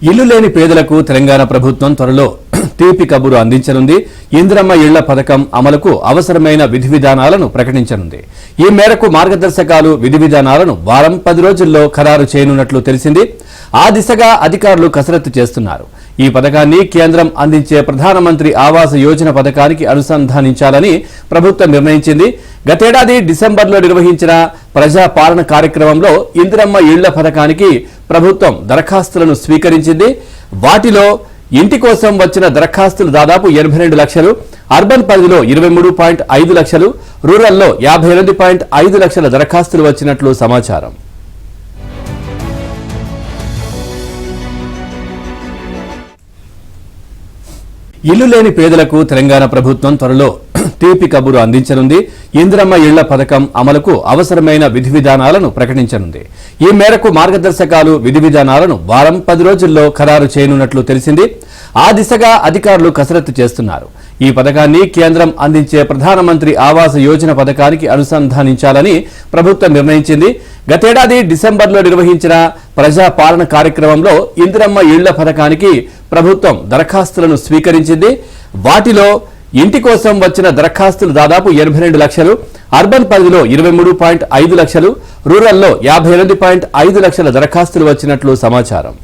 ఇల్లు లేని పేదలకు తెలంగాణ ప్రభుత్వం త్వరలో తీపి కబురు అందించనుంది. ఇందిరమ్మ ఇళ్ల పథకం అమలుకు అవసరమైన విధి విధానాలను ప్రకటించనుంది. ఈ మేరకు మార్గదర్శకాలు విధి విధానాలను వారం 10 రోజుల్లో ఖరారు చేయనున్నట్లు తెలిసింది. ఆ దిశగా అధికారులు కసరత్తు చేస్తున్నారు. ఈ పథకాన్ని కేంద్రం అందించే ప్రధానమంత్రి ఆవాస్ యోజన పథకానికి అనుసంధానించాలని ప్రభుత్వం నిర్ణయించింది. గతేడాది డిసెంబర్లో నిర్వహించిన ప్రజా పాలన కార్యక్రమంలో ఇందిరమ్మ ఇళ్ల పథకానికి ప్రభుత్వం దరఖాస్తులను స్వీకరించింది. వాటిలో ఇంటి కోసం వచ్చిన దరఖాస్తులు దాదాపు 82 లక్షలు, అర్బన్ పరిధిలో 23.5 లక్షలు, రూరల్లో 58.5 లక్షల దరఖాస్తులు వచ్చినట్లు సమాచారం. ఇల్లు లేని పేదలకు తెలంగాణ ప్రభుత్వం త్వరలో తీపి కబురు అందించనుంది. ఇందిరమ్మ ఇళ్ల పథకం అమలుకు అవసరమైన విధి విధానాలను ప్రకటించనుంది. ఈ మేరకు మార్గదర్శకాలు విధి విధానాలను వారం 10 రోజుల్లో ఖరారు చేయనున్నట్లు తెలిసింది. ఆ దిశగా అధికారులు కసరత్తు చేస్తున్నారు. ఈ పథకాన్ని కేంద్రం అందించే ప్రధానమంత్రి ఆవాస్ యోజన పథకానికి అనుసంధానించాలని ప్రభుత్వం నిర్ణయించింది. గతేడాది డిసెంబర్లో నిర్వహించిన ప్రజా పాలన కార్యక్రమంలో ఇందిరమ్మ ఇళ్ల పథకానికి ప్రభుత్వం దరఖాస్తులను స్వీకరించింది. వాటిలో ఇంటి కోసం వచ్చిన దరఖాస్తులు దాదాపు 82 లక్షలు, అర్బన్ పరిధిలో 23.5 లక్షలు, రూరల్లో 58.5 లక్షల దరఖాస్తులు వచ్చినట్లు సమాచారం.